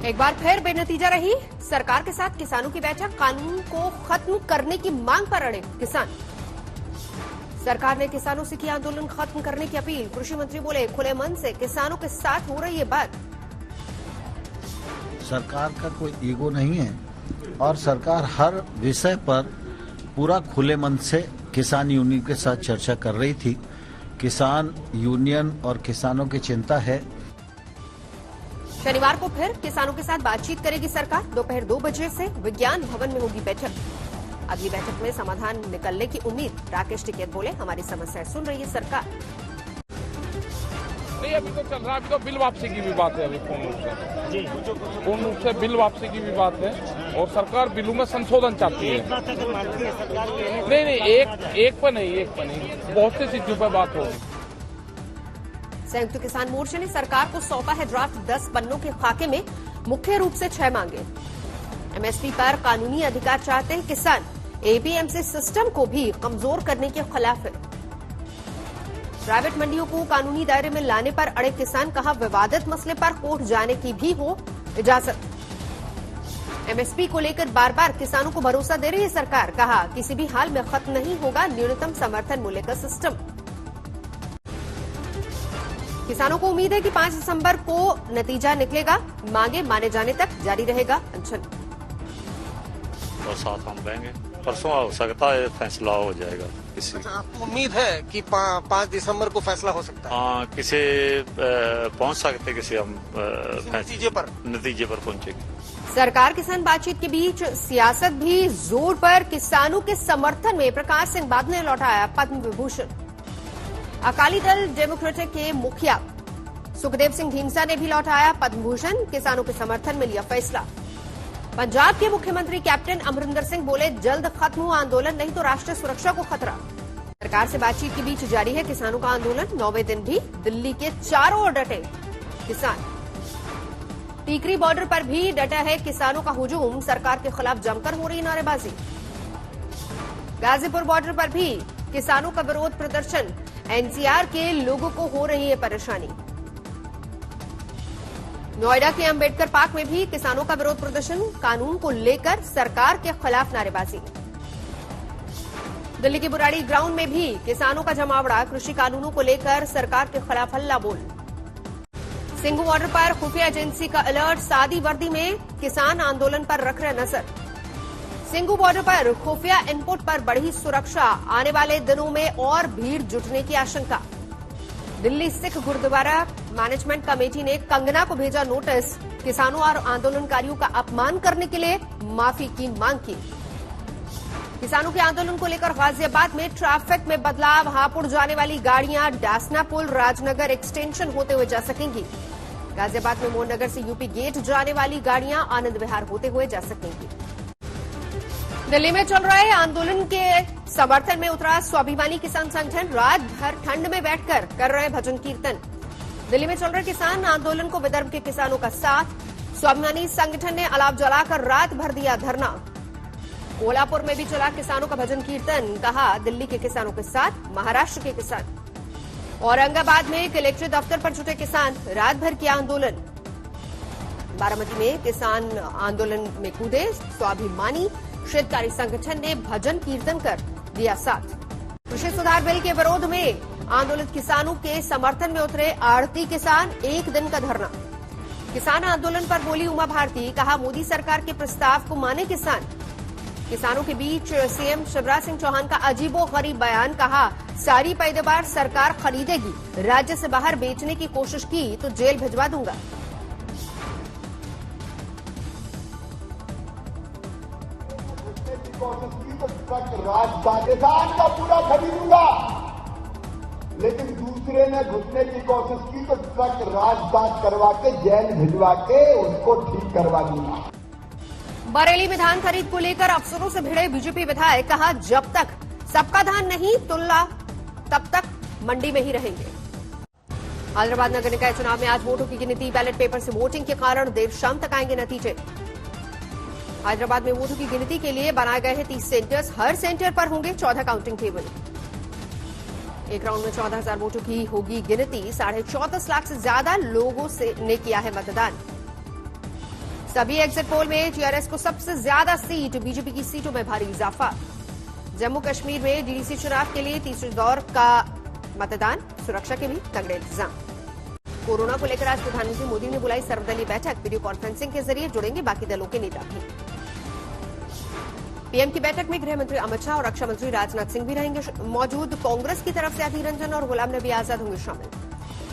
एक बार फिर बेनतीजा रही सरकार के साथ किसानों की बैठक। कानून को खत्म करने की मांग पर अड़े किसान। सरकार ने किसानों से किया आंदोलन खत्म करने की अपील। कृषि मंत्री बोले खुले मन से किसानों के साथ हो रही है बात। सरकार का कोई ईगो नहीं है और सरकार हर विषय पर पूरा खुले मन से किसान यूनियन के साथ चर्चा कर रही थी। किसान यूनियन और किसानों की चिंता है। शनिवार को फिर किसानों के साथ बातचीत करेगी सरकार। दोपहर 2 बजे से विज्ञान भवन में होगी बैठक। अगली बैठक में समाधान निकलने की उम्मीद। राकेश टिकैत बोले हमारी समस्याएं सुन रही है सरकार। नहीं, अभी तो चल रहा है। अभी तो बिल वापसी की भी बात है। अभी पूर्ण रूप से बिल वापसी की भी बात है और सरकार बिलों में संशोधन चाहती है। नहीं, एक पर नहीं, बहुत सी चीजों पर बात होगी। संयुक्त किसान मोर्चे ने सरकार को सौंपा है ड्राफ्ट 10 पन्नों के खाके में मुख्य रूप से 6 मांगे। एमएसपी पर कानूनी अधिकार चाहते हैं किसान। एपीएमसी सिस्टम को भी कमजोर करने के खिलाफ है। प्राइवेट मंडियों को कानूनी दायरे में लाने पर अड़े किसान। कहा विवादित मसले पर कोर्ट जाने की भी हो इजाजत। एमएसपी को लेकर बार बार किसानों को भरोसा दे रही है सरकार। कहा किसी भी हाल में खत्म नहीं होगा न्यूनतम समर्थन मूल्य का सिस्टम। किसानों को उम्मीद है कि 5 दिसंबर को नतीजा निकलेगा। मांगे माने जाने तक जारी रहेगा अनशन। और साथ हम रहेंगे। परसों हो सकता है फैसला हो जाएगा। किसी उम्मीद है कि 5 दिसंबर को फैसला हो सकता है। हाँ, किसी पहुंच सकते किसी हम नतीजे पर पहुंचेंगे। सरकार किसान बातचीत के बीच सियासत भी जोर पर। किसानों के समर्थन में प्रकाश सिंह बादल ने लौटाया पद्म विभूषण। अकाली दल डेमोक्रेटिक के मुखिया सुखदेव सिंह ढींडसा ने भी लौटाया पद्म भूषण। किसानों के समर्थन में लिया फैसला। पंजाब के मुख्यमंत्री कैप्टन अमरिंदर सिंह बोले जल्द खत्म हो आंदोलन, नहीं तो राष्ट्रीय सुरक्षा को खतरा। सरकार से बातचीत के बीच जारी है किसानों का आंदोलन। 9वें दिन भी दिल्ली के चारों ओर डटे किसान। टीकरी बॉर्डर पर भी डटा है किसानों का हुजूम। सरकार के खिलाफ जमकर हो रही नारेबाजी। गाजीपुर बॉर्डर पर भी किसानों का विरोध प्रदर्शन। एनसीआर के लोगों को हो रही है परेशानी। नोएडा के अंबेडकर पार्क में भी किसानों का विरोध प्रदर्शन। कानून को लेकर सरकार के खिलाफ नारेबाजी। दिल्ली के बुराड़ी ग्राउंड में भी किसानों का जमावड़ा। कृषि कानूनों को लेकर सरकार के खिलाफ हल्ला बोल। सिंघू बॉर्डर पर खुफिया एजेंसी का अलर्ट। सादी वर्दी में किसान आंदोलन पर रख रहे नजर। सिंघू बॉर्डर पर खुफिया इनपुट पर बढ़ी सुरक्षा। आने वाले दिनों में और भीड़ जुटने की आशंका। दिल्ली सिख गुरुद्वारा मैनेजमेंट कमेटी ने कंगना को भेजा नोटिस। किसानों और आंदोलनकारियों का अपमान करने के लिए माफी की मांग की। किसानों के आंदोलन को लेकर गाजियाबाद में ट्रैफिक में बदलाव। हापुड़ जाने वाली गाड़ियां डासना पुल राजनगर एक्सटेंशन होते हुए जा सकेंगी। गाजियाबाद में मोहननगर से यूपी गेट जाने वाली गाड़ियां आनंद विहार होते हुए जा सकेंगी। दिल्ली में चल रहे आंदोलन के समर्थन में उतरा स्वाभिमानी किसान संगठन। रात भर ठंड में बैठकर कर रहे भजन कीर्तन। दिल्ली में चल रहे किसान आंदोलन को विदर्भ के किसानों का साथ। स्वाभिमानी संगठन ने अलाव जलाकर रात भर दिया धरना। कोल्हापुर में भी चला किसानों का भजन कीर्तन। कहा दिल्ली के किसानों के साथ महाराष्ट्र के किसान। औरंगाबाद में कलेक्टर दफ्तर पर जुटे किसान। रात भर किया आंदोलन। बारामती में किसान आंदोलन में कूदे। स्वाभिमानी क्षेत्रकारी संगठन ने भजन कीर्तन कर दिया साथ। कृषि सुधार बिल के विरोध में आंदोलित किसानों के समर्थन में उतरे आड़ती किसान। 1 दिन का धरना। किसान आंदोलन पर बोली उमा भारती। कहा मोदी सरकार के प्रस्ताव को माने किसान। किसानों के बीच सीएम शिवराज सिंह चौहान का अजीबोगरीब बयान। कहा सारी पैदावार सरकार खरीदेगी। राज्य से बाहर बेचने की कोशिश की तो जेल भिजवा दूंगा। राजस्थान का पूरा खरीदूंगा, लेकिन दूसरे ने घुसने की कोशिश की तो ट्रक राजदात करवा के जेल भिजवा के उसको ठीक करवा दूंगा। बरेली में धान खरीद को लेकर अफसरों से भिड़े बीजेपी विधायक। कहा जब तक सबका धान नहीं तुल्ला तब तक मंडी में ही रहेंगे। हैदराबाद नगर निकाय चुनाव में आज वोटों की गिनती। बैलेट पेपर से वोटिंग के कारण देर शाम तक आएंगे नतीजे। हैदराबाद में वोटों की गिनती के लिए बनाए गए हैं 30 सेंटर्स। हर सेंटर पर होंगे 14 काउंटिंग टेबल। एक राउंड में 14,000 वोटों की होगी गिनती। 34.5 लाख से ज्यादा लोगों ने किया है मतदान। सभी एग्जिट पोल में टीआरएस को सबसे ज्यादा सीट, बीजेपी की सीटों में भारी इजाफा। जम्मू कश्मीर में डीडीसी चुनाव के लिए तीसरे दौर का मतदान, सुरक्षा के भी तगड़े इंतजाम। कोरोना को लेकर आज प्रधानमंत्री मोदी ने बुलाई सर्वदलीय बैठक, वीडियो कॉन्फ्रेंसिंग के जरिए जुड़ेंगे बाकी दलों के नेता भी। पीएम की बैठक में गृह मंत्री अमित शाह और रक्षा मंत्री राजनाथ सिंह भी रहेंगे मौजूद। कांग्रेस की तरफ से अधीर रंजन और गुलाम नबी आजाद होंगे शामिल।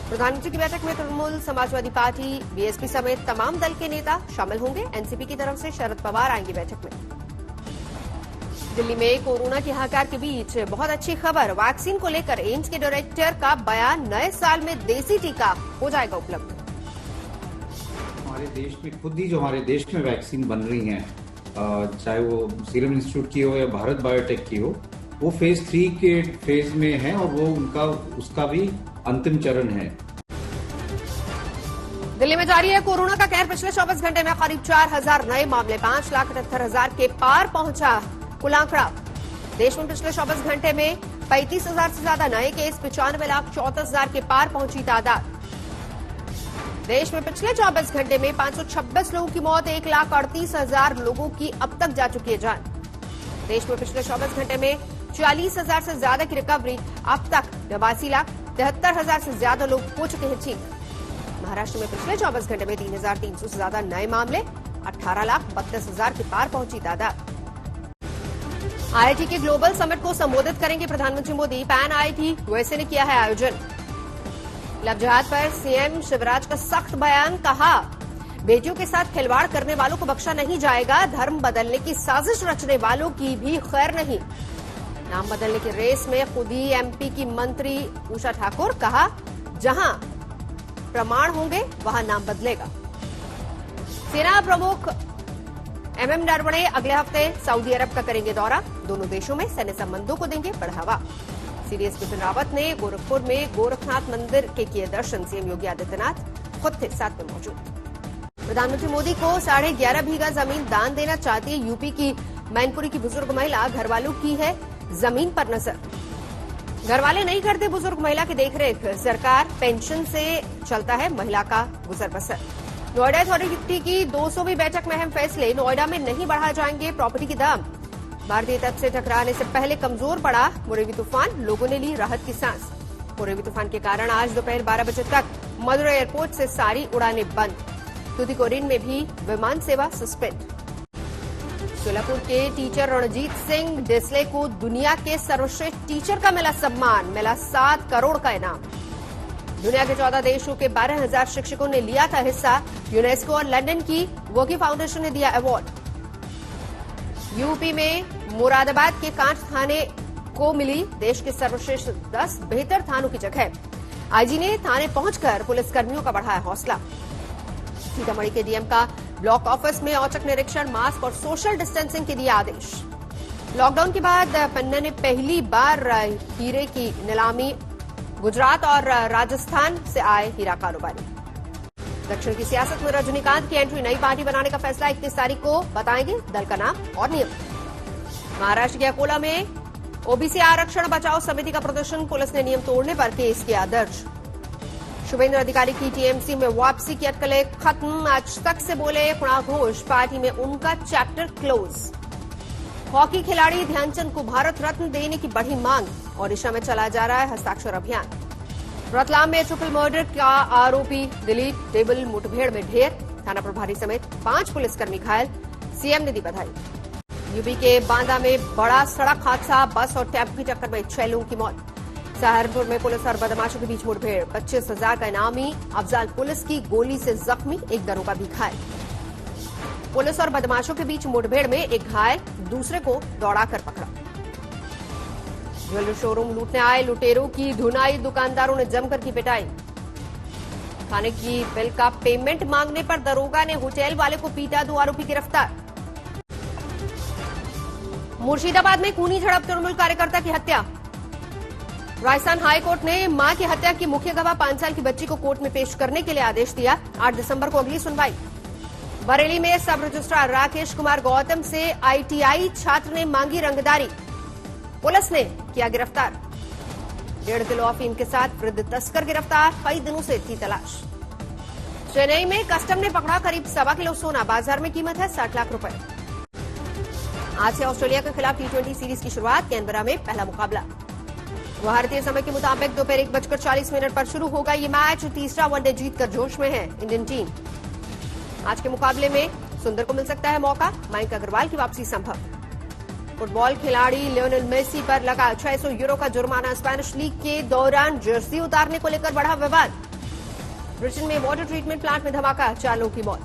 प्रधानमंत्री की बैठक में तृणमूल, समाजवादी पार्टी, बीएसपी समेत तमाम दल के नेता शामिल होंगे। एनसीपी की तरफ से शरद पवार आएंगे बैठक में। दिल्ली में कोरोना की हाहाकार के बीच बहुत अच्छी खबर, वैक्सीन को लेकर एम्स के डायरेक्टर का बयान, नए साल में देसी टीका हो जाएगा उपलब्ध। हमारे देश में खुद ही जो हमारे देश में वैक्सीन बन रही हैं, चाहे वो सीरम इंस्टीट्यूट की हो या भारत बायोटेक की हो, वो फेज 3 के फेज में है और वो उसका भी अंतिम चरण है। दिल्ली में जारी है कोरोना का कहर। पिछले 24 घंटे में करीब 4000 नए मामले, 5,78,000 के पार पहुंचा कुल आंकड़ा। देश में पिछले 24 घंटे में 35,000 से ज्यादा नए केस, 95,34,000 के पार पहुंची तादाद। देश में पिछले 24 घंटे में 526 लोगों की मौत, 1,38,000 लोगों की अब तक जा चुकी है जान। देश में पिछले 24 घंटे में 40,000 से ज्यादा की रिकवरी, अब तक 89,73,000 से ज्यादा लोग हो चुके हैं ठीक। महाराष्ट्र में पिछले 24 घंटे में 3,300 से ज्यादा नए मामले, 18,32,000 के पार पहुंची तादाद। आईआईटी के ग्लोबल समिट को संबोधित करेंगे प्रधानमंत्री मोदी। पैन आईआईटी यूएसए ने किया है आयोजन। लव जिहाद पर सीएम शिवराज का सख्त बयान, कहा बेटियों के साथ खिलवाड़ करने वालों को बख्शा नहीं जाएगा, धर्म बदलने की साजिश रचने वालों की भी खैर नहीं। नाम बदलने की रेस में खुद ही एमपी की मंत्री उषा ठाकुर, कहा जहां प्रमाण होंगे वहां नाम बदलेगा। सेना प्रमुख एमएम नरवणे अगले हफ्ते सऊदी अरब का करेंगे दौरा, दोनों देशों में सैन्य संबंधों को देंगे बढ़ावा। सीडीएस बिपिन रावत ने गोरखपुर में गोरखनाथ मंदिर के किए दर्शन, सीएम योगी आदित्यनाथ खुद थे साथ में मौजूद। प्रधानमंत्री मोदी को 11.5 बीघा जमीन दान देना चाहती है यूपी की मैनपुरी की बुजुर्ग महिला, घरवालों की है जमीन पर नजर। घरवाले नहीं करते बुजुर्ग महिला की देखरेख, सरकार पेंशन से चलता है महिला का गुजर बसर। नोएडा अथॉरिटी की 200वीं बैठक में अहम फैसले, नोएडा में नहीं बढ़ाए जाएंगे प्रॉपर्टी के दाम। भारतीय तट से टकराने से पहले कमजोर पड़ा बुरेवी तूफान, लोगों ने ली राहत की सांस। बुरेवी तूफान के कारण आज दोपहर 12 बजे तक मदुरै एयरपोर्ट से सारी उड़ानें बंद। तूतीकोरिन में भी विमान सेवा सस्पेंड। सोलापुर के टीचर रणजीत सिंह डिसले को दुनिया के सर्वश्रेष्ठ टीचर का मिला सम्मान, मिला 7 करोड़ का इनाम। दुनिया के 14 देशों के 12,000 शिक्षकों ने लिया था हिस्सा। यूनेस्को और लंदन की वोगी फाउंडेशन ने दिया अवार्ड। यूपी में मुरादाबाद के कांच थाने को मिली देश के सर्वश्रेष्ठ 10 बेहतर थानों की जगह। आईजी ने थाने पहुंचकर पुलिसकर्मियों का बढ़ाया हौसला। सीतामढ़ी के डीएम का ब्लॉक ऑफिस में औचक निरीक्षण, मास्क और सोशल डिस्टेंसिंग के दिए आदेश। लॉकडाउन के बाद पन्ना ने पहली बार हीरे की नीलामी, गुजरात और राजस्थान से आए हीरा कारोबारी। दक्षिण की सियासत में रजनीकांत की एंट्री, नई पार्टी बनाने का फैसला 31 तारीख को बताएंगे दल का नाम और नियम। महाराष्ट्र के अकोला में ओबीसी आरक्षण बचाओ समिति का प्रदर्शन, पुलिस ने नियम तोड़ने पर केस किया दर्ज। शुभेंद्र अधिकारी की टीएमसी में वापसी की अटकलें खत्म, आज तक से बोले कुणाल घोष, पार्टी में उनका चैप्टर क्लोज। हॉकी खिलाड़ी ध्यानचंद को भारत रत्न देने की बढ़ी मांग, ओडिशा में चला जा रहा है हस्ताक्षर अभियान। रतलाम में ट्रिपल मर्डर का आरोपी दिलीप टेबल मुठभेड़ में ढेर, थाना प्रभारी समेत 5 पुलिसकर्मी घायल, सीएम ने दी बधाई। यूपी के बांदा में बड़ा सड़क हादसा, बस और टेम्पो की टक्कर में 6 लोगों की मौत। सहारनपुर में पुलिस और बदमाशों के बीच मुठभेड़, 25,000 का इनामी अफजाल पुलिस की गोली से जख्मी, एक दरोगा भी घायल। पुलिस और बदमाशों के बीच मुठभेड़ में एक घायल, दूसरे को दौड़ाकर पकड़ा। ज्वेलरी शोरूम लूटने आए लुटेरों की धुनाई, दुकानदारों ने जमकर की पिटाई। खाने की बिल का पेमेंट मांगने पर दरोगा ने होटल वाले को पीटा, 2 आरोपी गिरफ्तार। मुर्शिदाबाद में खूनी झड़प, तृणमूल कार्यकर्ता की हत्या। राजस्थान हाईकोर्ट ने मां की हत्या की मुख्य गवाह 5 साल की बच्ची को कोर्ट में पेश करने के लिए आदेश दिया। 8 दिसंबर को अगली सुनवाई। बरेली में सब रजिस्ट्रार राकेश कुमार गौतम से आईटीआई छात्र ने मांगी रंगदारी, पुलिस ने किया गिरफ्तार। 1.5 किलो अफीम के साथ वृद्ध तस्कर गिरफ्तार, कई दिनों से थी तलाश। चेन्नई में कस्टम ने पकड़ा करीब 1.25 किलो सोना। बाजार में कीमत है 60 लाख रुपए। आज से ऑस्ट्रेलिया के खिलाफ T20 सीरीज की शुरुआत। कैनबरा में पहला मुकाबला भारतीय समय के मुताबिक दोपहर 1:40 पर शुरू होगा। ये मैच तीसरा वनडे जीतकर जोश में है इंडियन टीम। आज के मुकाबले में सुंदर को मिल सकता है मौका। मयंक अग्रवाल की वापसी संभव। फुटबॉल खिलाड़ी लियोनेल मेसी पर लगा 600 यूरो का जुर्माना। स्पेनिश लीग के दौरान जर्सी उतारने को लेकर बढ़ा विवाद। ब्रिटेन में वाटर ट्रीटमेंट प्लांट में धमाका, 4 लोगों की मौत।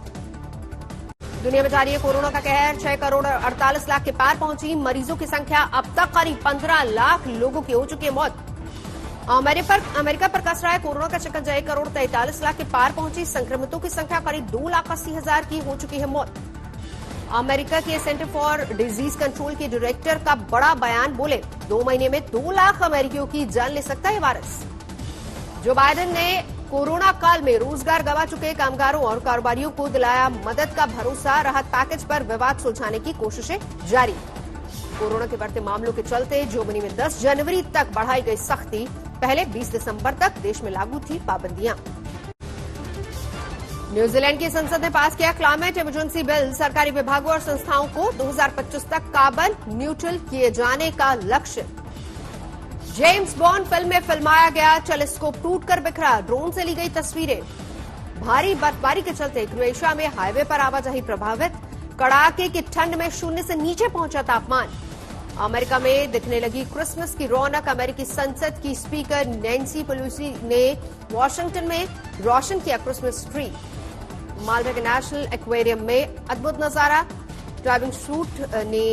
दुनिया में जारी है कोरोना का कहर। 6 करोड़ 48 लाख के पार पहुंची मरीजों की संख्या। अब तक करीब 15 लाख लोगों की हो चुकी है मौत। अमेरिका पर कस रहा है कोरोना का शिकंजा। 1 करोड़ 43 लाख के पार पहुंची। संक्रमितों की संख्या करीब 2,80,000 की हो चुकी है मौत। अमेरिका के सेंटर फॉर डिजीज कंट्रोल के डायरेक्टर का बड़ा बयान। बोले 2 महीने में 2 लाख अमेरिकियों की जान ले सकता है वायरस। जो बाइडेन ने कोरोना काल में रोजगार गंवा चुके कामगारों और कारोबारियों को दिलाया मदद का भरोसा। राहत पैकेज पर विवाद सुलझाने की कोशिशें जारी। कोरोना के बढ़ते मामलों के चलते जर्मनी में 10 जनवरी तक बढ़ाई गई सख्ती। पहले 20 दिसंबर तक देश में लागू थी पाबंदियां। न्यूजीलैंड की संसद ने पास किया क्लाइमेट इमरजेंसी बिल। सरकारी विभागों और संस्थाओं को 2025 तक कार्बन न्यूट्रल किए जाने का लक्ष्य। जेम्स बॉन्ड फिल्म में फिल्माया गया टेलीस्कोप टूटकर बिखरा। ड्रोन से ली गई तस्वीरें। भारी बर्फबारी के चलते क्रोएशिया में हाईवे पर आवाजाही प्रभावित। कड़ाके की ठंड में 0 से नीचे पहुंचा तापमान। अमेरिका में दिखने लगी क्रिसमस की रौनक। अमेरिकी संसद की स्पीकर नैन्सी पेलोसी ने वॉशिंगटन में रोशन किया क्रिसमस ट्री। माल्टा के नेशनल एक्वेरियम में अद्भुत नजारा। ड्राइविंग सूट ने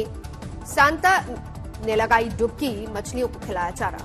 सांता ने लगाई डुबकी। मछलियों को खिलाया चारा।